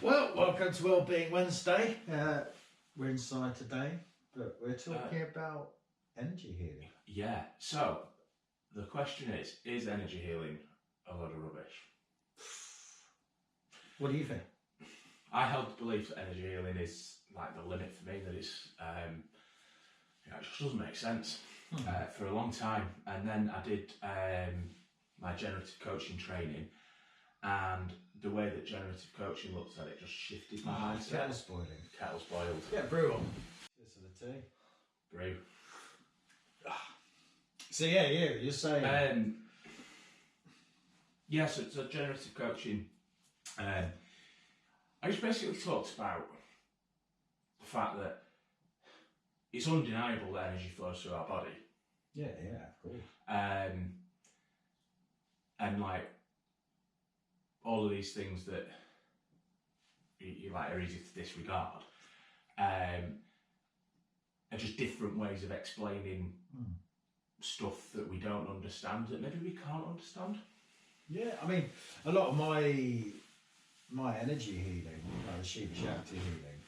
Well, welcome to Wellbeing Wednesday. We're inside today, but we're talking about energy healing. Yeah, so the question is energy healing a load of rubbish? What do you think? I held the belief that energy healing is like the limit for me, that it's, it just doesn't make sense for a long time. And then I did my generative coaching training, and the way that generative coaching looks at it just shifted my mindset. Kettle's boiling. Kettle's boiled. Yeah, brew on. This is the tea. Brew. So yeah, you're saying... So generative coaching, I just basically talked about the fact that it's undeniable that energy flows through our body. Yeah, of course. And like all of these things that you like are easy to disregard, are just different ways of explaining stuff that we don't understand, that maybe we can't understand. Yeah, I mean, a lot of my energy healing, like the Shiva Shakti healing,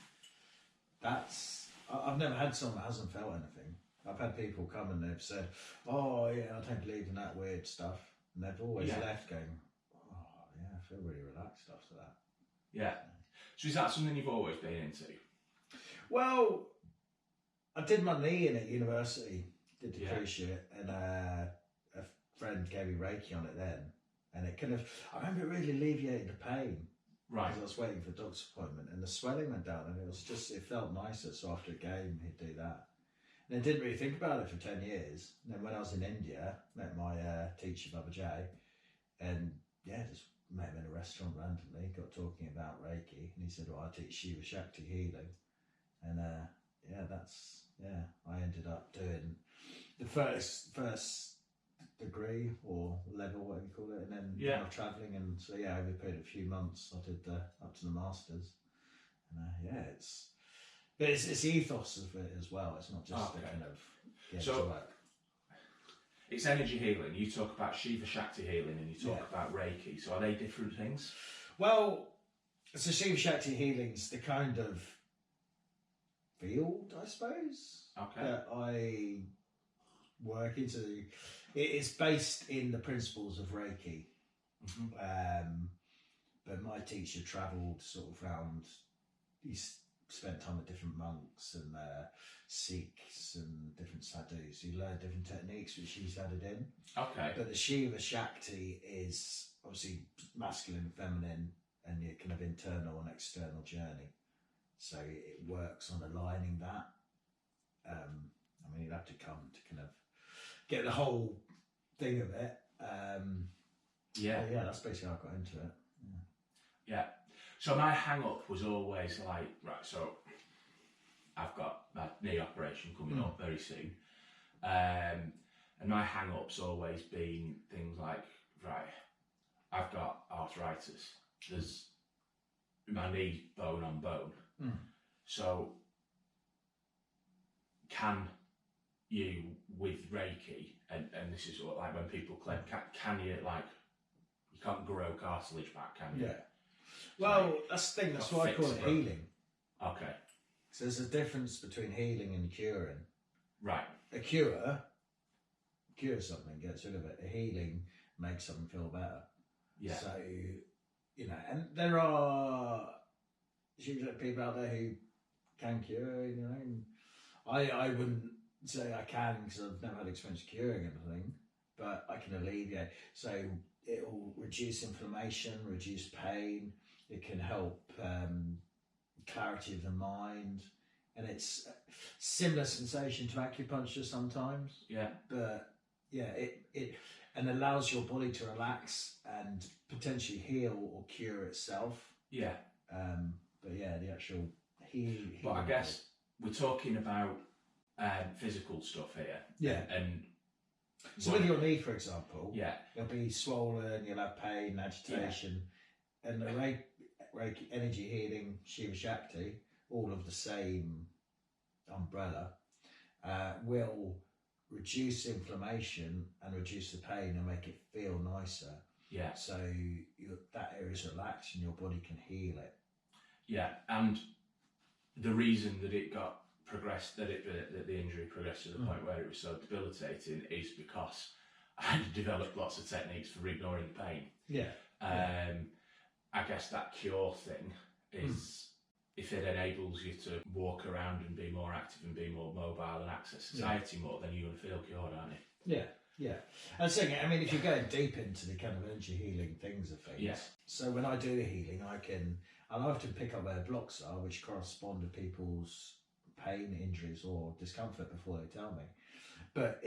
I've never had someone that hasn't felt anything. I've had people come and they've said, oh yeah, I don't believe in that weird stuff. And they've always left going, oh yeah, I feel really relaxed after that. Yeah. So is that something you've always been into? Well, I did my knee in at university, did depreciate, and a friend gave me Reiki on it then. And it kind of, I remember it really alleviated the pain. Right. Because I was waiting for a doctor's appointment and the swelling went down and it felt nicer. So after a game, he'd do that. And I didn't really think about it for 10 years. And then when I was in India, met my teacher, Baba Jay, and just met him in a restaurant randomly, got talking about Reiki. And he said, well, I teach Shiva Shakti healing. And I ended up doing the first degree or level, whatever you call it, and then travelling, and so over a period of a few months I did up to the masters, and it's the ethos of it as well. It's not just the kind of to work. It's energy healing. You talk about Shiva Shakti healing and you talk about Reiki, so are they different things? Well, so Shiva Shakti healing's the kind of field, I suppose, that I work into. It's based in the principles of Reiki, but my teacher travelled sort of around. He spent time with different monks and Sikhs and different sadhus. He learned different techniques which he's added in. Okay. But the Shiva Shakti is obviously masculine, feminine, and your kind of internal and external journey. So it works on aligning that. I mean, you'd have to come to kind of get the whole thing of it. That's basically how I got into it. Yeah. So my hang up was always like, right, so I've got my knee operation coming up very soon. And my hang up's always been things like, right, I've got arthritis. There's my knee bone on bone. So can you, with Reiki, and this is what, like when people claim, can you, like, you can't grow cartilage back, can you? Yeah. Well, that's the thing, that's why I call it healing. Okay. So there's a difference between healing and curing. Right. A cure something, gets rid of it. A healing makes something feel better. Yeah. So, and there are people out there who can cure, and I wouldn't say I can because I've never had experience curing anything, but I can alleviate. So it will reduce inflammation, reduce pain. It can help clarity of the mind, and it's similar sensation to acupuncture sometimes. Yeah. But it and allows your body to relax and potentially heal or cure itself. Yeah. But the actual healing. But I guess we're talking about physical stuff here. Yeah. And so with your knee, for example, yeah, it'll be swollen, you'll have pain, agitation, and the Reiki energy healing, Shiva Shakti, all of the same umbrella, will reduce inflammation and reduce the pain and make it feel nicer. Yeah. So that area is relaxed and your body can heal it. Yeah, and the reason that it got progressed, that the injury progressed to the point where it was so debilitating, is because I had developed lots of techniques for ignoring the pain. Yeah. I guess that cure thing is if it enables you to walk around and be more active and be more mobile and access society more, then you're going to feel cured, aren't you? Yeah. Yeah, and saying, I mean, if you're going deep into the kind of energy healing things of things, so when I do the healing, I often pick up where blocks are, which correspond to people's pain, injuries, or discomfort before they tell me. But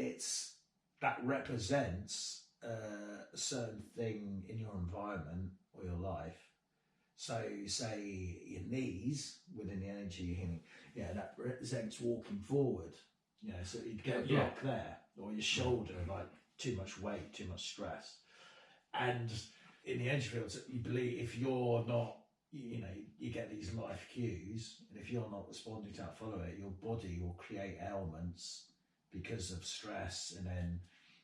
that represents a certain thing in your environment or your life. So, say your knees within the energy healing, that represents walking forward. So you'd get a block there, or your shoulder, like too much weight, too much stress. And in the energy field, you believe if you're not, you get these life cues, and if you're not responding to that, follow it, your body will create ailments because of stress, and then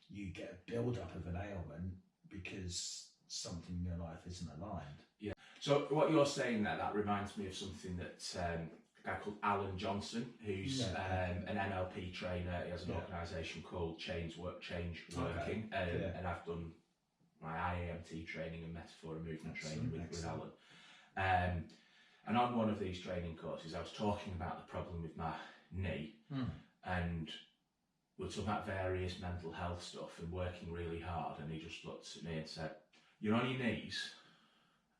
you get a build-up of an ailment because something in your life isn't aligned. Yeah. So what you're saying there, that reminds me of something that a guy called Alan Johnson, who's an NLP trainer. He has an organisation called Change Working, and I've done my IAMT training and metaphor and movement training with Alan. And on one of these training courses, I was talking about the problem with my knee, and we're talking about various mental health stuff and working really hard, and he just looked at me and said, "You're on your knees?"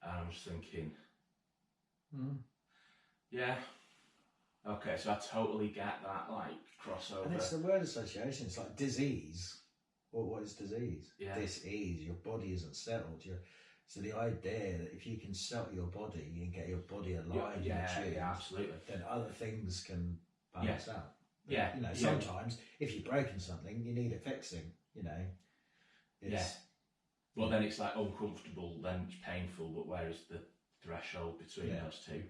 And I was thinking, yeah. Okay, so I totally get that, like, crossover. And it's the word association. It's like disease. Well, what is disease? Yeah. Dis-ease. Your body isn't settled. So the idea that if you can settle your body and get your body aligned and tuned, absolutely, then other things can balance out. But, sometimes if you're breaking something, you need it fixing. Well, then it's like uncomfortable, then it's painful. But where is the threshold between those two?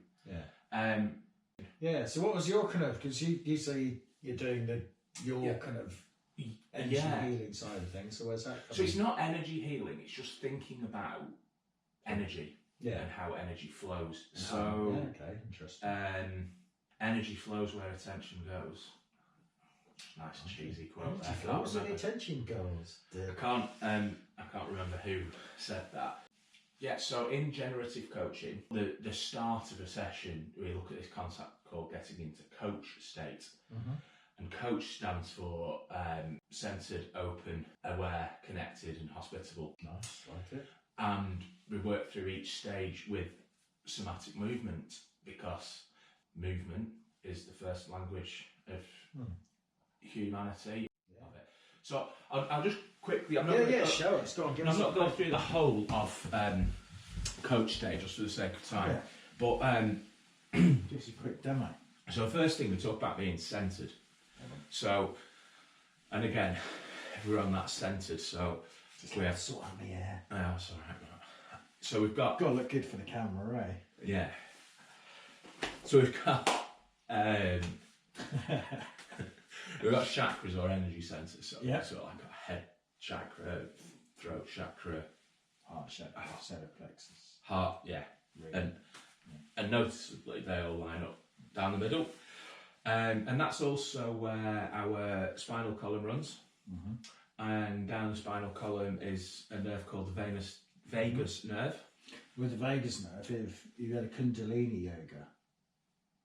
So what was your kind of, because you say you're doing your kind of energy healing side of things, so where's that coming? So it's not energy healing, it's just thinking about energy and how energy flows. Interesting. Energy flows where attention goes. Nice and cheesy quote. Energy flows where attention goes. I can't remember who said that. Yeah, so in generative coaching, the start of a session, we look at this concept called getting into coach state. And coach stands for centered, open, aware, connected and hospitable. Nice, like it. And we work through each stage with somatic movement, because movement is the first language of humanity. So I'll just quickly, I'm not show us. Go on, I'm not going through the whole of coach stage just for the sake of time, but just a quick demo. So first thing, we talk about being centered. So, and again, we're on that centered. So we have sort of me hair. Oh, that's all right. So we've got to look good for the camera, right? Yeah. So we've got we've got chakras or energy centers. So like a head chakra, throat chakra, heart chakra, solar plexus, heart, really. And noticeably they all line up down the middle, and that's also where our spinal column runs. And down the spinal column is a nerve called the vagus nerve. With the vagus nerve, if you had a Kundalini yoga,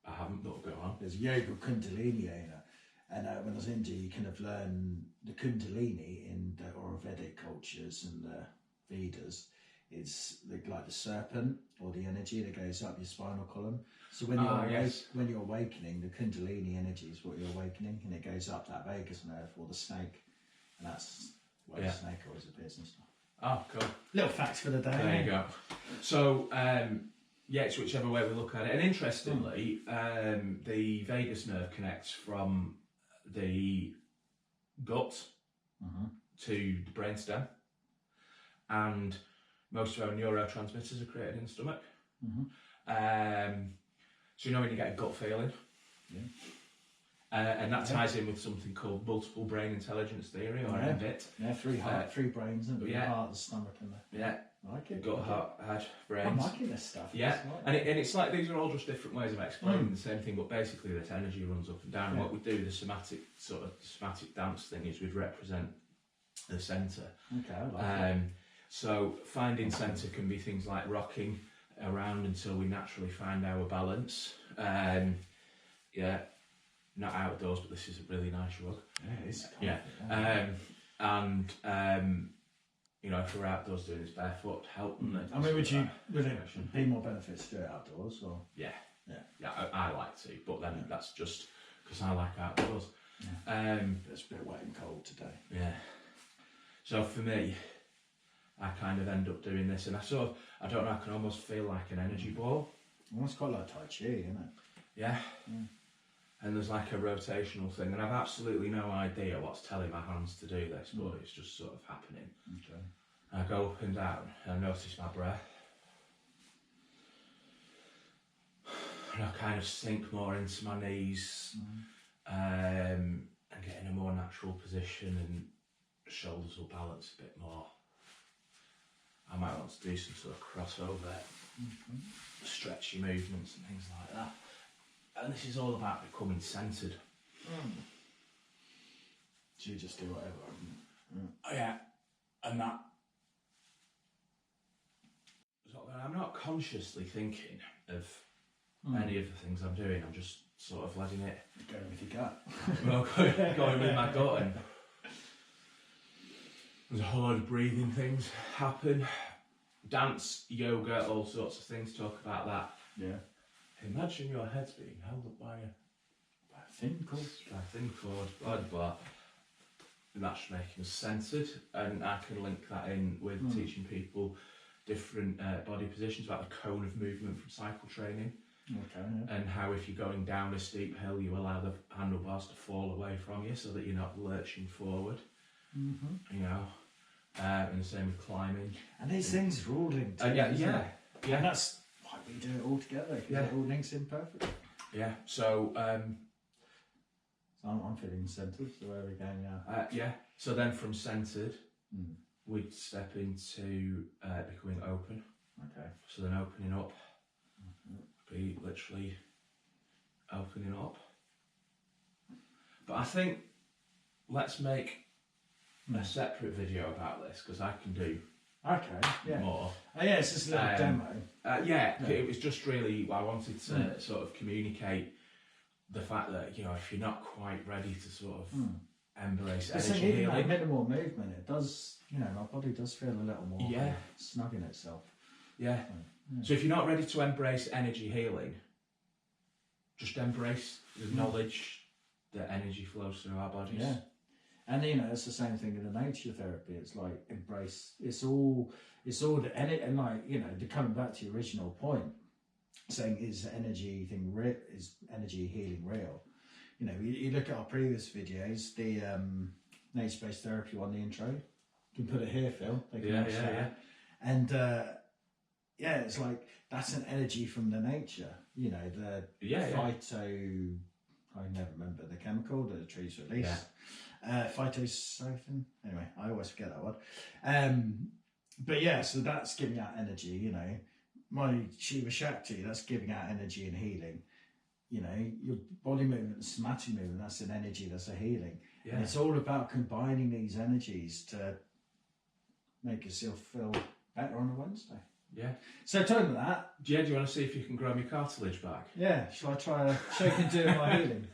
I haven't, but go on. There's yoga Kundalini yoga, and when I was in India, you kind of learn the Kundalini in the Ayurvedic cultures and the Vedas. It's like the serpent or the energy that goes up your spinal column. So when you're when you're awakening, the Kundalini energy is what you're awakening, and it goes up that vagus nerve or the snake, and that's where the snake always appears and stuff. Oh, cool. Little facts for the day. There you go. So, it's whichever way we look at it. And interestingly, the vagus nerve connects from the gut to the brainstem, and most of our neurotransmitters are created in the stomach. So when you get a gut feeling, and that ties in with something called multiple brain intelligence theory, or MBIT. Yeah, three brains, and the heart, the stomach, and the I like it. gut, heart, head, brains. I'm liking this stuff. Yeah, and it's like these are all just different ways of explaining the same thing, but basically this energy runs up and down. And what we do, the somatic dance thing, is we'd represent the centre. Okay, I like it. So finding centre can be things like rocking around until we naturally find our balance. Yeah, not outdoors, but this is a really nice rug. Yeah, it is. You know, if we're outdoors doing this barefoot, help them. I mean, would it be more benefits to do it outdoors, or? Yeah, I like to, but then that's just because I like outdoors. Yeah. It's a bit wet and cold today. Yeah. So for me, I kind of end up doing this, and I don't know, I can almost feel like an energy ball. Almost quite like Tai Chi, isn't it? Yeah. And there's like a rotational thing, and I've absolutely no idea what's telling my hands to do this, but it's just sort of happening. Okay. And I go up and down, and I notice my breath. And I kind of sink more into my knees, and get in a more natural position, and shoulders will balance a bit more. I might want to do some sort of crossover, stretchy movements and things like that. And this is all about becoming centred. So you just do whatever. Yeah, and that. So I'm not consciously thinking of any of the things I'm doing. I'm just sort of letting it go with your gut. Well, going with my gut, and there's a whole lot of breathing things happen. Dance, yoga, all sorts of things. Talk about that. Yeah. Imagine your head's being held up by a thin cord. By a thin cord, blah, blah. And that's making us centred. And I can link that in with teaching people different body positions, about the cone of movement from cycle training. Okay. Yeah. And how if you're going down a steep hill, you allow the handlebars to fall away from you so that you're not lurching forward. You know, and the same with climbing. And these things are all linked. Yeah. And that's why we do it all together, because it all links in perfectly. Yeah. So. So I'm feeling centred. So where are we going now? Yeah. So then from centred, we'd step into becoming open. Okay. So then opening up, be literally opening up. But I think let's make a separate video about this, because I can do more. Oh yeah, it's just a little demo. It was just really, I wanted to sort of communicate the fact that, you know, if you're not quite ready to sort of embrace energy healing. Like minimal movement, it does, you know, my body does feel a little more snug in itself. Yeah. So if you're not ready to embrace energy healing, just embrace the knowledge that energy flows through our bodies. Yeah. And you know, it's the same thing in the nature therapy. It's like embrace. It's all and like, you know, coming back to your original point, saying is energy healing real? You know, you look at our previous videos, the nature-based therapy one, the intro. You can put it here, Phil. They can And it's like that's an energy from the nature. You know, the phyto. I never remember the chemical that the trees release. Phytocytin. Anyway, I always forget that word. But yeah, so that's giving out energy. You know, my Shiva Shakti, that's giving out energy and healing. You know, your body movement, somatic movement, that's an energy, that's a healing. Yeah. And it's all about combining these energies to make yourself feel better on a Wednesday. Yeah. So tell me that. Yeah, do you want to see if you can grow my cartilage back? Yeah, shall I try a shake and do my healing?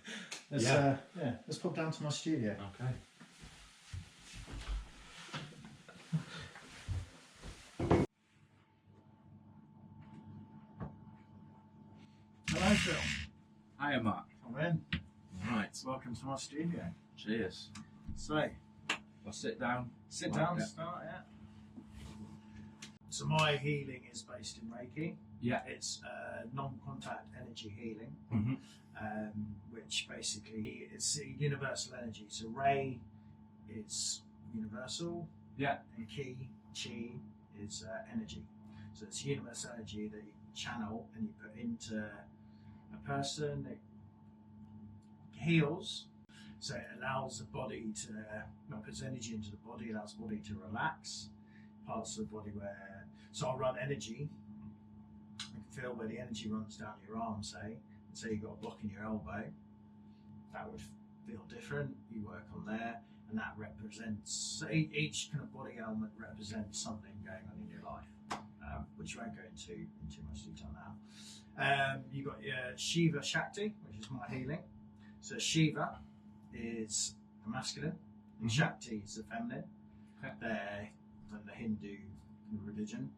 Let's pop down to my studio. Okay. Hello, Phil. Hiya, Mark. Come in. Right. Welcome to my studio. Cheers. So, I'll sit down. Sit down, start, So my healing is based in Reiki. Yeah. It's non-contact energy healing, which basically it's a universal energy. So Ray is universal. Yeah. And Chi is energy. So it's universal energy that you channel and you put into a person. It heals. So it allows the body to, puts energy into the body, allows the body to relax. Parts of the body where, So I run energy. I can feel where the energy runs down your arm, say you've got a block in your elbow. That would feel different. You work on there, and that represents, each kind of body element represents something going on in your life, which I won't go into in too much detail now. You've got your Shiva Shakti, which is my healing. So Shiva is the masculine, and Shakti is the feminine. Okay. They're from the Hindu religion,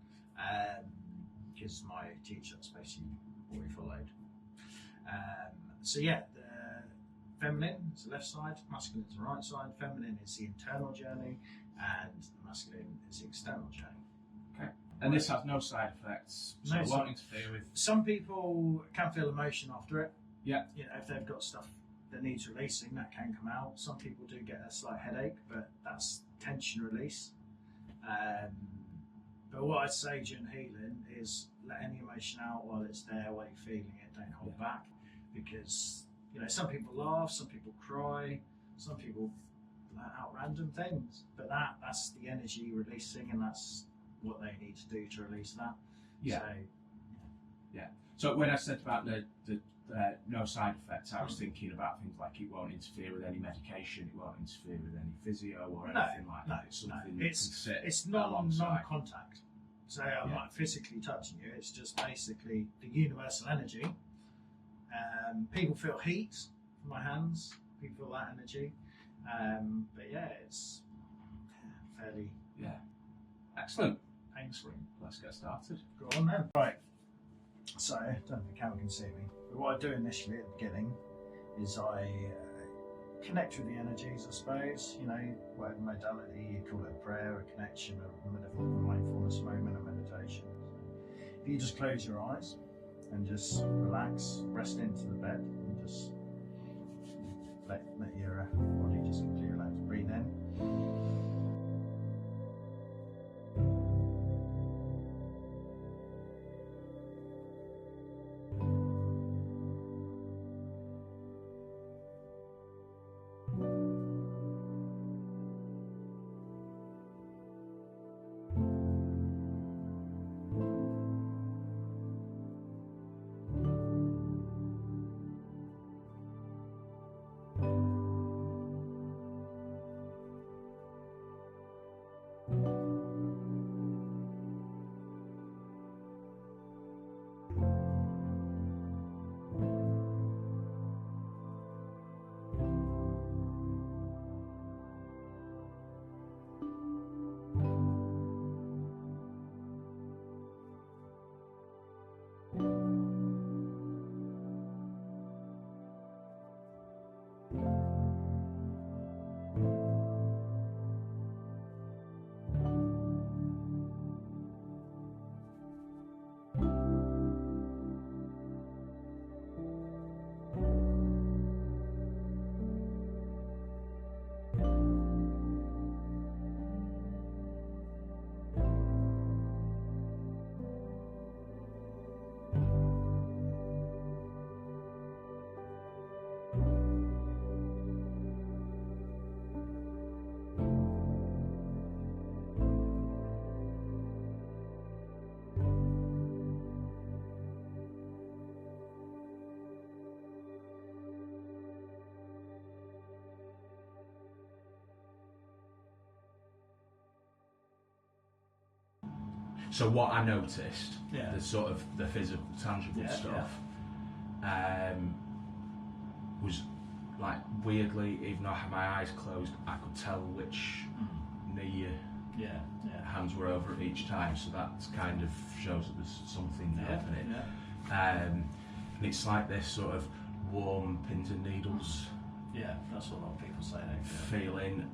because my teacher, that's basically what we followed. So yeah, the feminine is the left side, masculine is the right side. Feminine is the internal journey, and masculine is the external journey. Okay. And this has no side effects, so it won't interfere with... Some people can feel emotion after it. Yeah. You know, if they've got stuff that needs releasing, that can come out. Some people do get a slight headache, but that's tension release. But what I'd say during healing is let any emotion out while it's there, while you're feeling it. Don't hold back, because you know some people laugh, some people cry, some people let out random things. But that's the energy releasing, and that's what they need to do to release that. Yeah. So when I said about the no side effects, I was thinking about things like it won't interfere with any medication, it won't interfere with any physio or anything like that. It's something that can sit it's non-contact. So I'm not physically touching you, it's just basically the universal energy. People feel heat from my hands, people feel that energy. But yeah, it's fairly excellent. pain-free. Let's get started. Go on then. Right. So, I don't know if the camera can see me, but what I do initially at the beginning is I connect with the energies, I suppose, you know, whatever modality, you call it a prayer, a connection, a mindfulness moment, a meditation. If you just close your eyes and just relax, rest into the bed, and just let your body just completely relax. Breathe in. So what I noticed, the sort of the physical, tangible stuff, was like weirdly, even though I had my eyes closed, I could tell which knee hands were over at each time. So that kind of shows that there's something happening. And it's like this sort of warm pins and needles. Yeah, that's what a lot of people say. Feeling.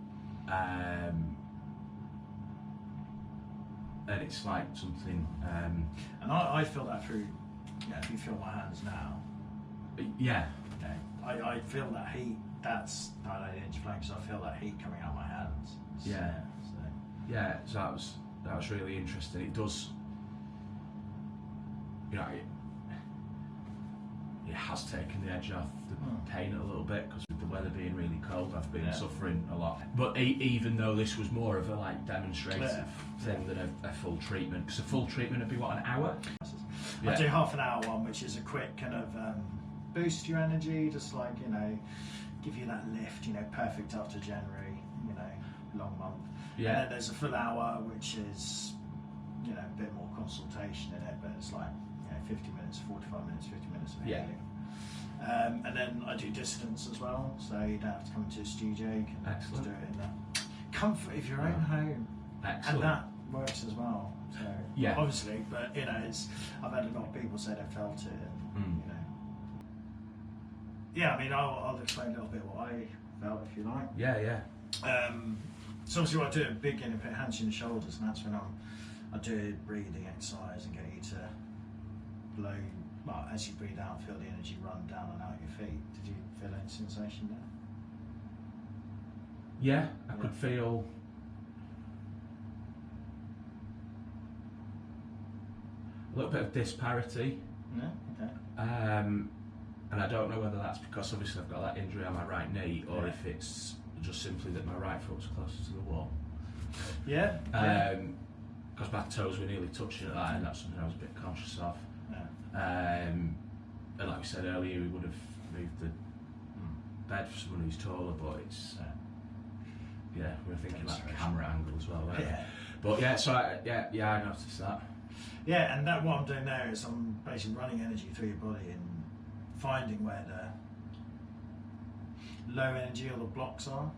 And it's like something. And I feel that through. If you feel my hands now. Yeah. Okay. I feel that heat. That's I didn't explain because I feel that heat coming out of my hands. So that was really interesting. It does. You know, it has taken the edge off the pain a little bit, because with the weather being really cold, I've been suffering a lot. But even though this was more of a like demonstrative thing than a full treatment, because a full treatment would be what, an hour? I do half an hour one, which is a quick kind of boost your energy, just like, you know, give you that lift, you know, perfect after January, you know, long month. And then there's a full hour, which is, you know, a bit more consultation in it, but it's like, you know, 50 minutes, 45 minutes, 50 minutes of healing. And then I do distance as well, so you don't have to come to a studio, you can just do it in the comfort of your own home. And that works as well. So obviously, but you know, I've had a lot of people say they felt it, and you know. Yeah, I mean, I'll explain a little bit what I felt, if you like. So obviously, what I do at the beginning, put hands in the shoulders, and that's when I do a breathing exercise and get you to blow. Well, as you breathe out, feel the energy run down and out your feet. Did you feel any sensation there? Yeah, I could feel. A little bit of disparity. Yeah, okay. And I don't know whether that's because obviously I've got that injury on my right knee, or if it's just simply that my right foot's closer to the wall. Because my toes were nearly touching at that, and that's something I was a bit conscious of. And like we said earlier, we would have moved the bed for someone who's taller, but it's we were thinking like camera angle as well. But so I noticed that. Yeah, and that what I'm doing there is I'm basically running energy through your body and finding where the low energy or the blocks are.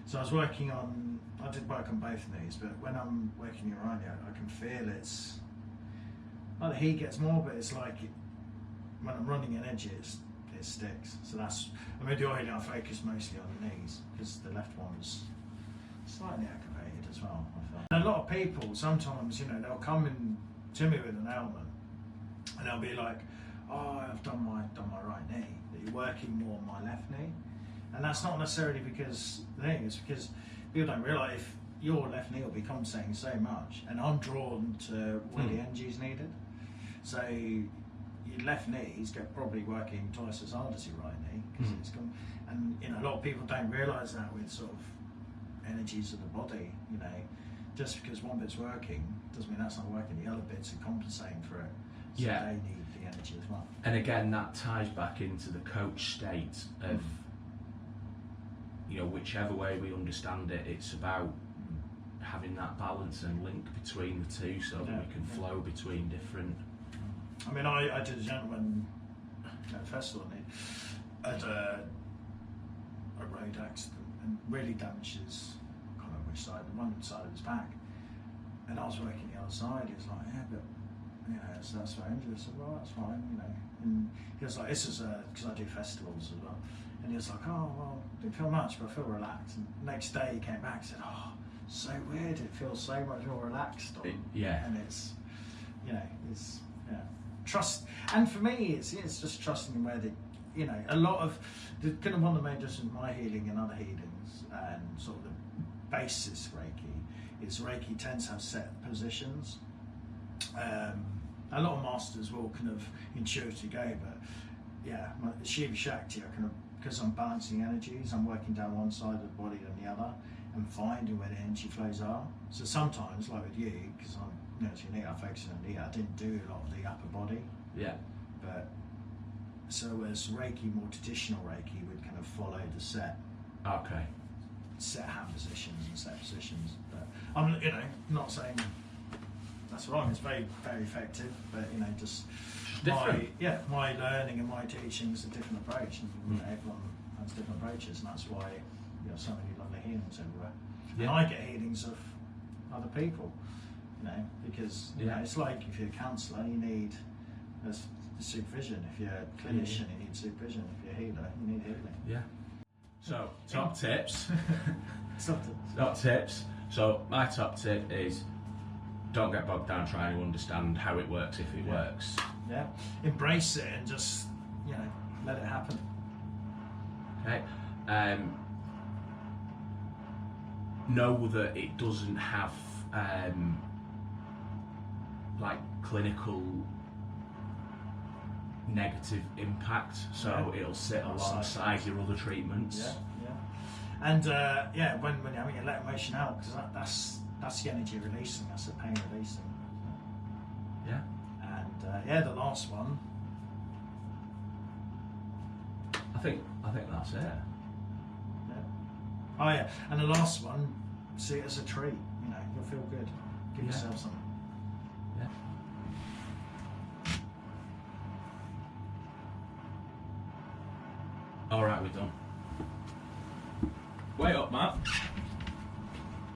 So I did work on both knees, but when I'm working your right knee, I can feel it's, like the heat gets more, but it's like when I'm running energy, it sticks. So that's, when we do healing, I focus mostly on the knees, because the left one's slightly aggravated as well, I feel. And a lot of people, sometimes, you know, they'll come in to me with an ailment, and they'll be like, "Oh, I've done my right knee, but you're working more on my left knee," and that's not necessarily because the thing is because people don't realise if your left knee will be compensating so much, and I'm drawn to where the energy is needed. So your left knees get probably working twice as hard as your right knee, because it's gone. And you know, a lot of people don't realise that with sort of energies of the body, you know. Just because one bit's working doesn't mean that's not working. The other bits are compensating for it, so they need the energy as well. And again, that ties back into the coach state of, you know, whichever way we understand it, it's about having that balance and link between the two, so that we can flow between different. I mean, I did a gentleman at a festival, and he had a road accident and really damaged his, one side of his back, and I was working the other side. He was like, "Yeah, but you know, so that's my injury." I said, "Well, that's fine, you know." And he was like, "This is because I do festivals as well." And he was like, "Oh, well, I didn't feel much, but I feel relaxed." And the next day he came back and said, "Oh, so weird. It feels so much more relaxed." And it's, you know, it's trust. And for me, it's just trusting in where the, you know, a lot of the kind of one of the main differences in my healing and other healings and sort of the basis Reiki is Reiki tends to have set positions. A lot of masters will kind of intuitively go, but Shiva Shakti, I kind of, because I'm balancing energies, I'm working down one side of the body than the other and finding where the energy flows are. So sometimes, like with you, because I'm, you know, as your knee, I focus on the knee, I didn't do a lot of the upper body. But so as Reiki, more traditional Reiki, would kind of follow the set hand positions and set positions, but I'm, you know, not saying that's wrong. It's very, very effective, but you know, just my learning and my teaching is a different approach, and you know, everyone has different approaches, and that's why you know so many lovely healings everywhere. And I get healings of other people, you know, because you know, it's like if you're a counsellor, you need a supervision. If you're a clinician, you need supervision. If you're a healer, you need healing. So, top tips. Top tips. So, my top tip is don't get bogged down trying to understand how it works if it works. Embrace it and just, you know, let it happen. Okay. Know that it doesn't have like clinical negative impact, so it'll sit alongside your other treatments. And when you're having it, let emotion out, because that's the energy releasing, that's the pain releasing. Yeah. And the last one. I think that's it. Yeah. Oh yeah, and the last one, see it as a treat. You know, you'll feel good. Give yourself something. Yeah. All right, we're done. Way up, Matt.